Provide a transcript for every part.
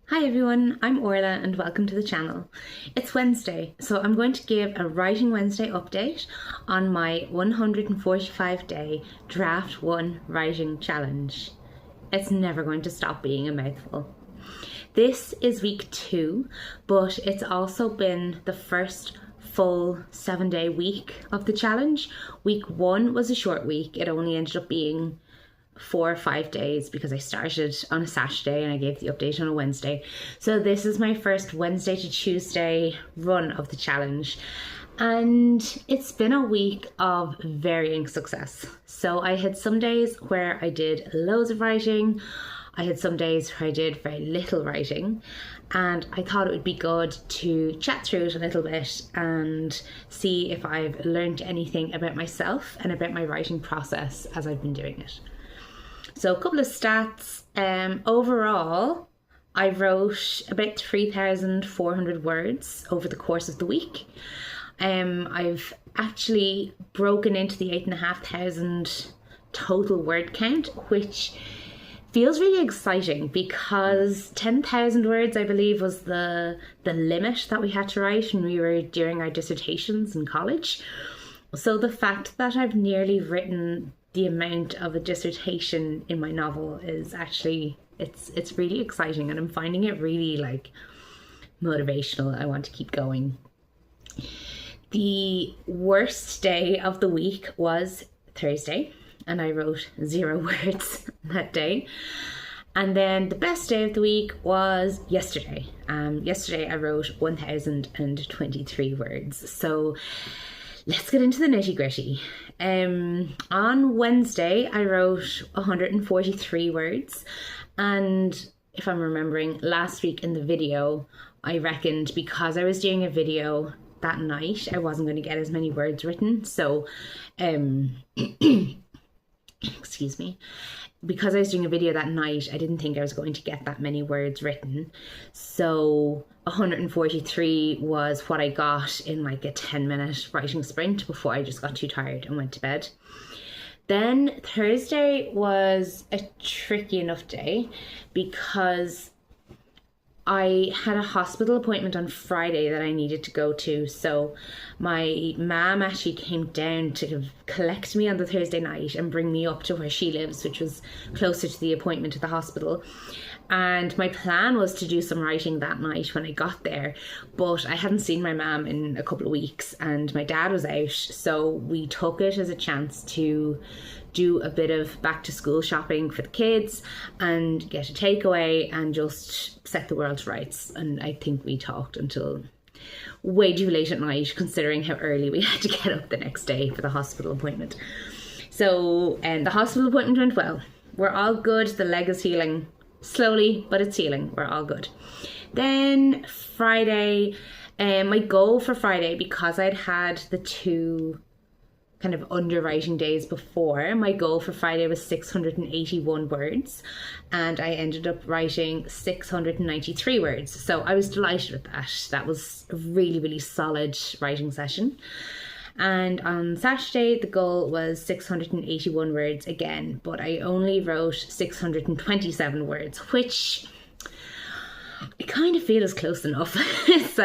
Hi everyone, I'm Orla and welcome to the channel. It's Wednesday, so I'm going to give a Writing Wednesday update on my 145-day Draft 1 Writing Challenge. It's never going to stop being a mouthful. This is week 2, but it's also been the first full 7-day week of the challenge. Week 1 was a short week. It only ended up being 4 or 5 days because I started on a Saturday and I gave the update on a Wednesday. So this is my first Wednesday to Tuesday run of the challenge. And it's been a week of varying success. So I had some days where I did loads of writing. I had some days where I did very little writing. And I thought it would be good to chat through it a little bit and see if I've learned anything about myself and about my writing process as I've been doing it. So a couple of stats. Overall, I wrote about 3,400 words over the course of the week. I've actually broken into the 8,500 total word count, which feels really exciting because 10,000 words, I believe, was the limit that we had to write when we were doing our dissertations in college. So the fact that I've nearly written the amount of a dissertation in my novel is actually, it's really exciting, and I'm finding it really motivational. I want to keep going. The worst day of the week was Thursday, and I wrote 0 words that day. And then the best day of the week was yesterday. Yesterday I wrote 1,023 words. So let's get into the nitty gritty. On Wednesday, I wrote 143 words. And if I'm remembering, last week in the video, I reckoned because I was doing a video that night, I wasn't going to get as many words written. So, excuse me. Because I was doing a video that night, I didn't think I was going to get that many words written. So 143 was what I got in a 10-minute writing sprint before I just got too tired and went to bed. Then Thursday was a tricky enough day because I had a hospital appointment on Friday that I needed to go to. So my mum actually came down to collect me on the Thursday night and bring me up to where she lives, which was closer to the appointment at the hospital. And my plan was to do some writing that night when I got there, but I hadn't seen my mum in a couple of weeks and my dad was out. So we took it as a chance to do a bit of back to school shopping for the kids and get a takeaway and just set the world to rights. And I think we talked until way too late at night, considering how early we had to get up the next day for the hospital appointment. So the hospital appointment went well. We're all good. The leg is healing slowly, but it's healing. We're all good. Then Friday, my goal for Friday, because I'd had the 2 kind of underwriting days before, my goal for Friday was 681 words, and I ended up writing 693 words. So I was delighted with that. That was a really, really solid writing session. And on Saturday, the goal was 681 words again, but I only wrote 627 words, which I kind of feel is close enough. It's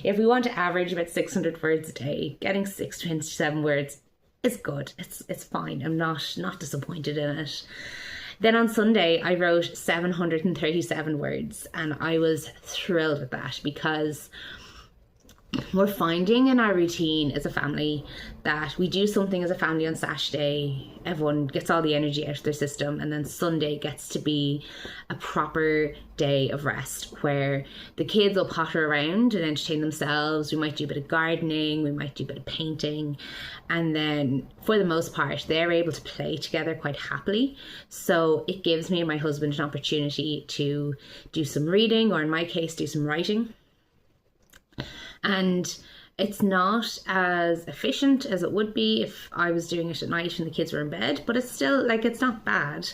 if we want to average about 600 words a day, getting 627 words is good. It's fine. I'm not disappointed in it. Then on Sunday, I wrote 737 words, and I was thrilled with that because we're finding in our routine as a family that we do something as a family on Saturday, everyone gets all the energy out of their system, and then Sunday gets to be a proper day of rest where the kids will potter around and entertain themselves. We might do a bit of gardening, we might do a bit of painting, and then for the most part they're able to play together quite happily. So it gives me and my husband an opportunity to do some reading, or in my case do some writing. And it's not as efficient as it would be if I was doing it at night and the kids were in bed, but it's still it's not bad.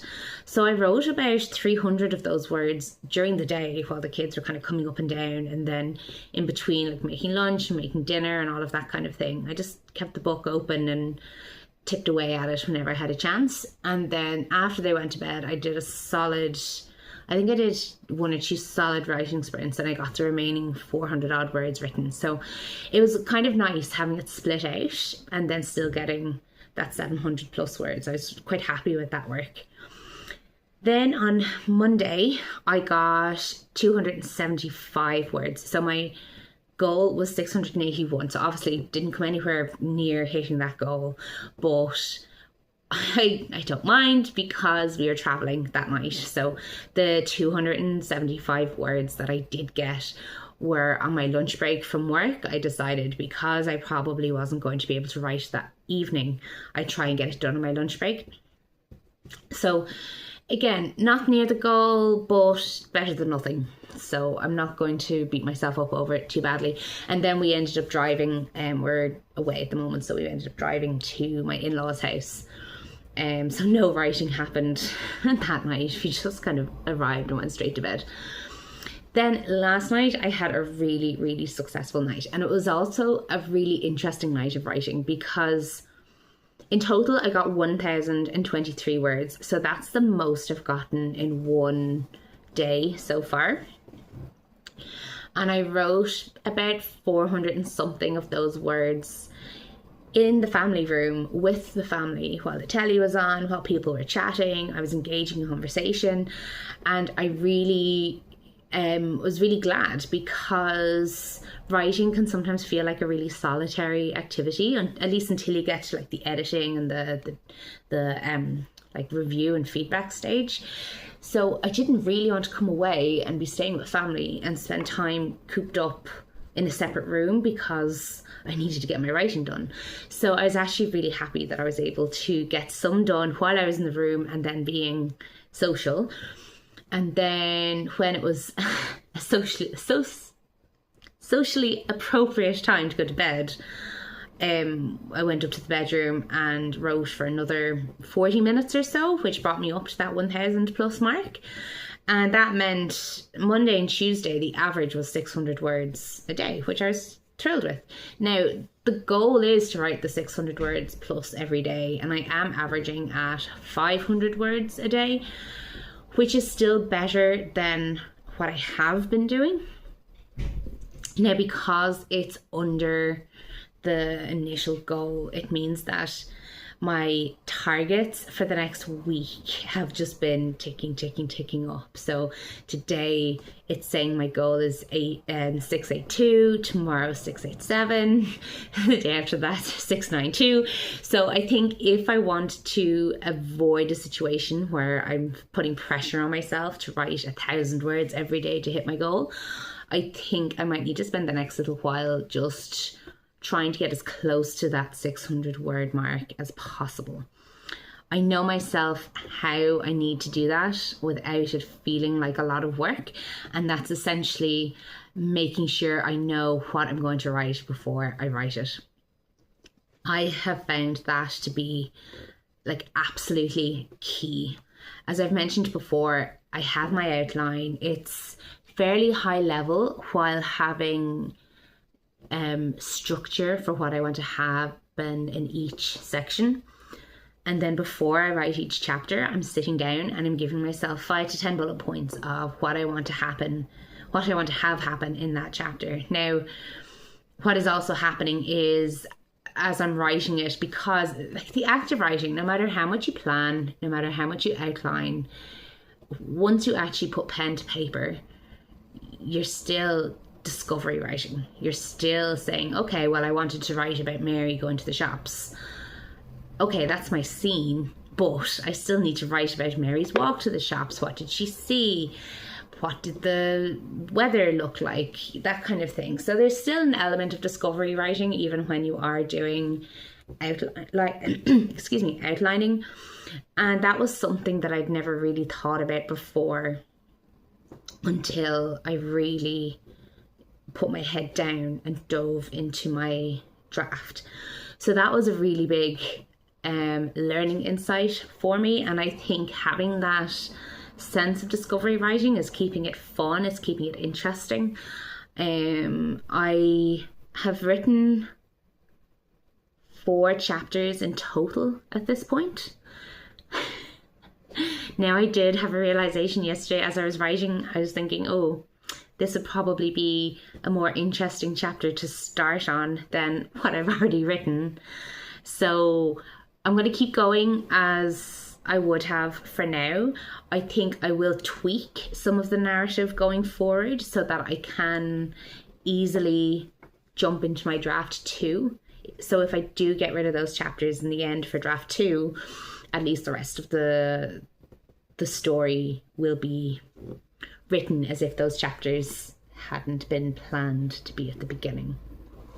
So I wrote about 300 of those words during the day while the kids were kind of coming up and down, and then in between making lunch and making dinner and all of that kind of thing. I just kept the book open and tipped away at it whenever I had a chance. And then after they went to bed, I did a solid I think I did 1 or 2 solid writing sprints and I got the remaining 400 odd words written. So it was kind of nice having it split out and then still getting that 700 plus words. I was quite happy with that work. Then on Monday, I got 275 words. So my goal was 681. So obviously didn't come anywhere near hitting that goal, but I don't mind because we were traveling that night. So the 275 words that I did get were on my lunch break from work. I decided because I probably wasn't going to be able to write that evening, I'd try and get it done on my lunch break. So again, not near the goal, but better than nothing. So I'm not going to beat myself up over it too badly. And then we ended up driving, we're away at the moment, so we ended up driving to my in-laws' house. So no writing happened that night. We just kind of arrived and went straight to bed. Then last night I had a really, really successful night. And it was also a really interesting night of writing because in total I got 1,023 words. So that's the most I've gotten in one day so far. And I wrote about 400 and something of those words in the family room with the family while the telly was on, while people were chatting. I was engaging in conversation, and I really was really glad because writing can sometimes feel like a really solitary activity, at least until you get to like the editing and the like review and feedback stage. So I didn't really want to come away and be staying with family and spend time cooped up in a separate room because I needed to get my writing done. So I was actually really happy that I was able to get some done while I was in the room and then being social. And then when it was a socially appropriate time to go to bed, I went up to the bedroom and wrote for another 40 minutes or so, which brought me up to that 1,000 plus mark. And that meant Monday and Tuesday, the average was 600 words a day, which I was thrilled with. Now, the goal is to write the 600 words plus every day, and I am averaging at 500 words a day, which is still better than what I have been doing. Now, because it's under the initial goal, it means that my targets for the next week have just been ticking up. So today it's saying my goal is 682, tomorrow 687, the day after that 692. So I think if I want to avoid a situation where I'm putting pressure on myself to write 1,000 words every day to hit my goal, I think I might need to spend the next little while just trying to get as close to that 600 word mark as possible. I know myself how I need to do that without it feeling like a lot of work, and that's essentially making sure I know what I'm going to write before I write it. I have found that to be like absolutely key. As I've mentioned before, I have my outline. It's fairly high level while having structure for what I want to happen in each section. And then before I write each chapter, I'm sitting down and I'm giving myself 5 to 10 bullet points of what I want to happen, what I want to have happen in that chapter. Now, what is also happening is as I'm writing it, because like the act of writing, no matter how much you plan, no matter how much you outline, once you actually put pen to paper, you're still discovery writing. You're still saying, okay, well, I wanted to write about Mary going to the shops. Okay, that's my scene, but I still need to write about Mary's walk to the shops. What did she see? What did the weather look like? That kind of thing. So there's still an element of discovery writing, even when you are doing outlining. And that was something that I'd never really thought about before until I really put my head down and dove into my draft. So that was a really big learning insight for me, and I think having that sense of discovery writing is keeping it fun, it's keeping it interesting. I have written 4 chapters in total at this point. Now, I did have a realization yesterday as I was writing. I was thinking, oh, this would probably be a more interesting chapter to start on than what I've already written. So I'm going to keep going as I would have for now. I think I will tweak some of the narrative going forward so that I can easily jump into my draft 2. So if I do get rid of those chapters in the end for draft 2, at least the rest of the story will be written as if those chapters hadn't been planned to be at the beginning,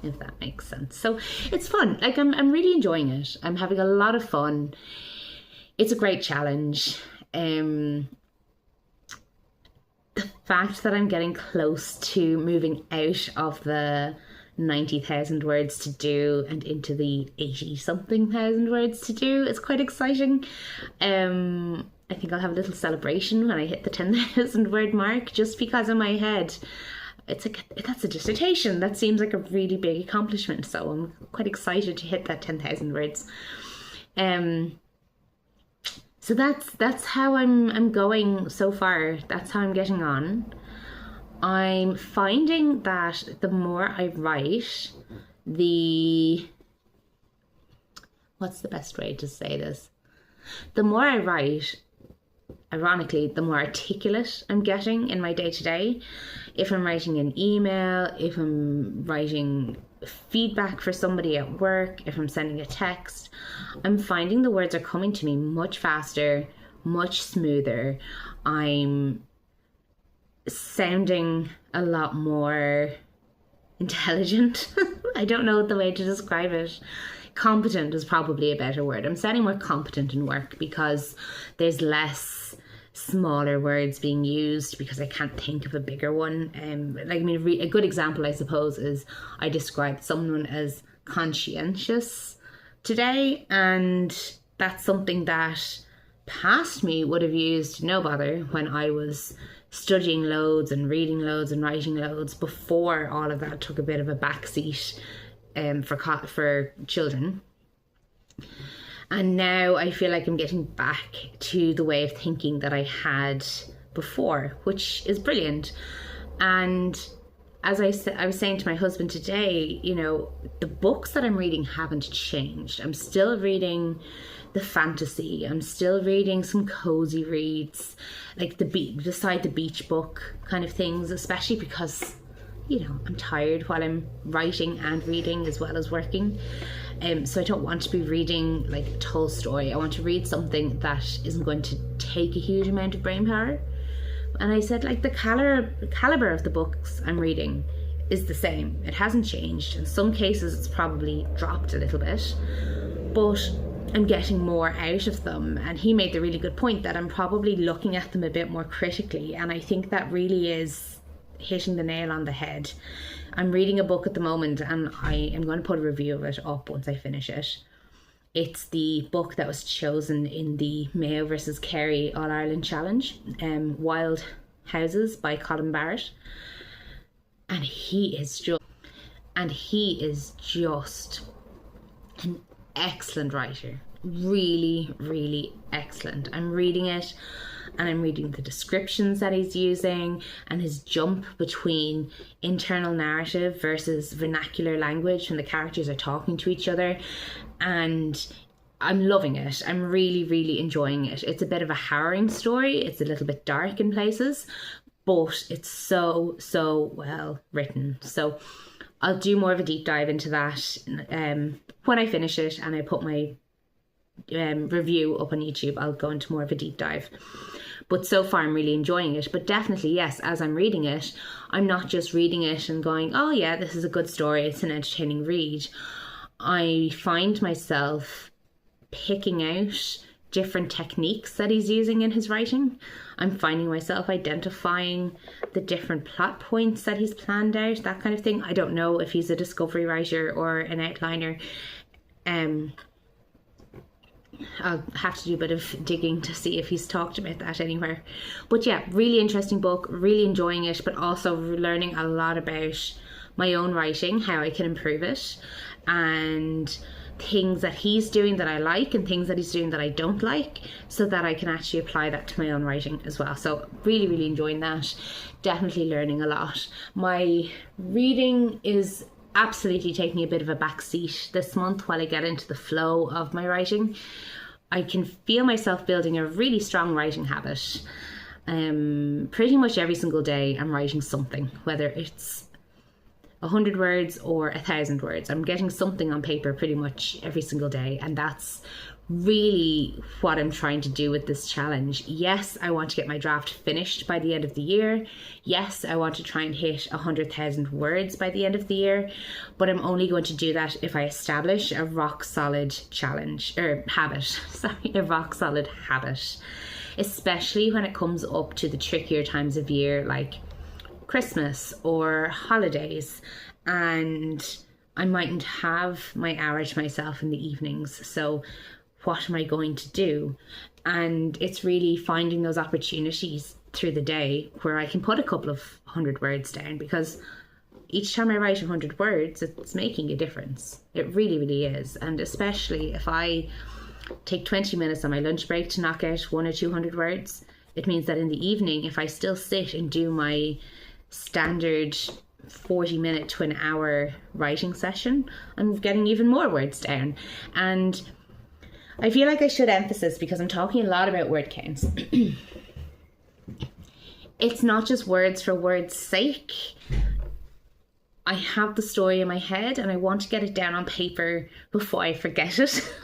if that makes sense. So it's fun. Like, I'm really enjoying it. I'm having a lot of fun. It's a great challenge. The fact that I'm getting close to moving out of the 90,000 words to do and into the 80-something thousand words to do is quite exciting. I think I'll have a little celebration when I hit the 10,000 word mark, just because in my head, it's like, that's a dissertation. That seems like a really big accomplishment. So I'm quite excited to hit that 10,000 words. So that's how I'm going so far. That's how I'm getting on. I'm finding that the more I write, what's the best way to say this? The more I write, ironically, the more articulate I'm getting in my day-to-day. If I'm writing an email, if I'm writing feedback for somebody at work, if I'm sending a text, I'm finding the words are coming to me much faster, much smoother. I'm sounding a lot more intelligent. I don't know the way to describe it. Competent is probably a better word. I'm sounding more competent in work because there's less smaller words being used because I can't think of a bigger one. A good example, I suppose, is I described someone as conscientious today, and that's something that past me would have used no bother when I was studying loads and reading loads and writing loads before all of that took a bit of a backseat for children. And now I feel like I'm getting back to the way of thinking that I had before, which is brilliant. And as I was saying to my husband today, you know, the books that I'm reading haven't changed. I'm still reading the fantasy. I'm still reading some cozy reads, like the beside the beach book kind of things, especially because, you know, I'm tired while I'm writing and reading as well as working. So I don't want to be reading like Tolstoy. I want to read something that isn't going to take a huge amount of brain power. And I said, like, the caliber of the books I'm reading is the same. It hasn't changed. In some cases, it's probably dropped a little bit, but I'm getting more out of them. And he made the really good point that I'm probably looking at them a bit more critically. And I think that really is hitting the nail on the head. I'm reading a book at the moment, and I am going to put a review of it up once I finish it. It's the book that was chosen in the Mayo versus Kerry All Ireland Challenge, Wild Houses by Colin Barrett. And he is just an excellent writer. Really, really excellent. I'm reading it, and I'm reading the descriptions that he's using and his jump between internal narrative versus vernacular language when the characters are talking to each other. And I'm loving it. I'm really, really enjoying it. It's a bit of a harrowing story. It's a little bit dark in places, but it's so, so well written. So I'll do more of a deep dive into that when I finish it and I put my review up on YouTube. I'll go into more of a deep dive. But so far I'm really enjoying it. But definitely, yes, as I'm reading it, I'm not just reading it and going, oh yeah, this is a good story, it's an entertaining read. I find myself picking out different techniques that he's using in his writing. I'm finding myself identifying the different plot points that he's planned out, that kind of thing. I don't know if he's a discovery writer or an outliner. I'll have to do a bit of digging to see if he's talked about that anywhere. But yeah, really interesting book, really enjoying it, but also learning a lot about my own writing, how I can improve it, and things that he's doing that I like and things that he's doing that I don't like, so that I can actually apply that to my own writing as well. So really, really enjoying that. Definitely learning a lot. My reading is absolutely taking a bit of a back seat this month while I get into the flow of my writing. I can feel myself building a really strong writing habit. Pretty much every single day I'm writing something, whether it's 100 words or 1,000 words. I'm getting something on paper pretty much every single day, and that's really what I'm trying to do with this challenge. Yes, I want to get my draft finished by the end of the year. Yes, I want to try and hit 100,000 words by the end of the year, but I'm only going to do that if I establish a rock solid challenge or habit. Sorry, a rock solid habit, especially when it comes up to the trickier times of year like Christmas or holidays, and I mightn't have my hour to myself in the evenings. So what am I going to do? And it's really finding those opportunities through the day where I can put a couple of 100 words down, because each time I write 100 words, it's making a difference. It really, really is. And especially if I take 20 minutes on my lunch break to knock out 100 or 200 words, it means that in the evening, if I still sit and do my standard 40-minute to an hour writing session, I'm getting even more words down. And I feel like I should emphasize, because I'm talking a lot about word counts, it's not just words for words' sake. I have the story in my head and I want to get it down on paper before I forget it.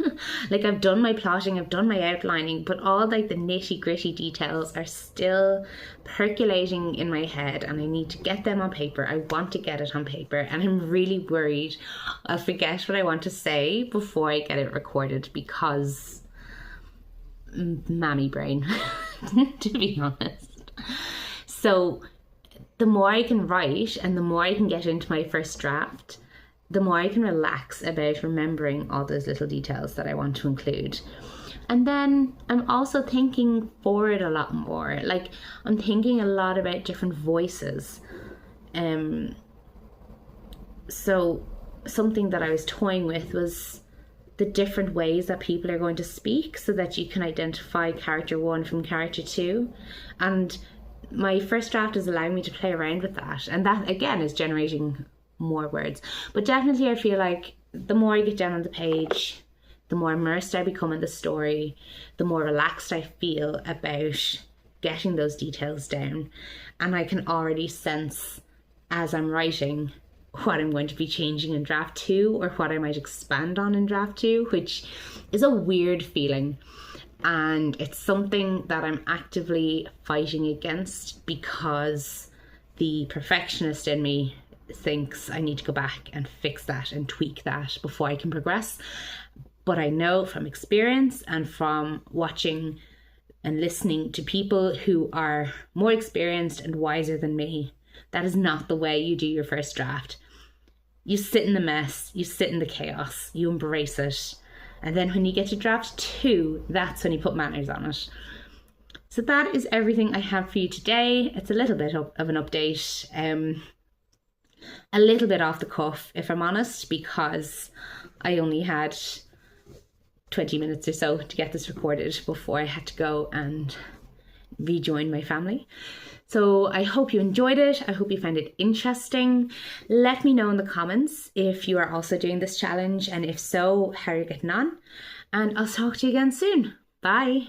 Like, I've done my plotting, I've done my outlining, but all like the nitty gritty details are still percolating in my head, and I need to get them on paper. I want to get it on paper, and I'm really worried I'll forget what I want to say before I get it recorded, because mammy brain, to be honest. So the more I can write and the more I can get into my first draft, the more I can relax about remembering all those little details that I want to include. And then I'm also thinking forward a lot more. Like, I'm thinking a lot about different voices. So something that I was toying with was the different ways that people are going to speak, so that you can identify character 1 from character 2. And my first draft is allowing me to play around with that, and that again is generating more words. But definitely I feel like the more I get down on the page, the more immersed I become in the story, the more relaxed I feel about getting those details down. And I can already sense as I'm writing what I'm going to be changing in draft 2, or what I might expand on in draft 2, which is a weird feeling. And it's something that I'm actively fighting against, because the perfectionist in me thinks I need to go back and fix that and tweak that before I can progress. But I know from experience and from watching and listening to people who are more experienced and wiser than me, that is not the way you do your first draft. You sit in the mess, you sit in the chaos, you embrace it. And then when you get to draft 2, that's when you put manners on it. So that is everything I have for you today. It's a little bit of an update. A little bit off the cuff, if I'm honest, because I only had 20 minutes or so to get this recorded before I had to go and rejoin my family. So I hope you enjoyed it. I hope you found it interesting. Let me know in the comments if you are also doing this challenge, and if so, how you're getting on. And I'll talk to you again soon. Bye.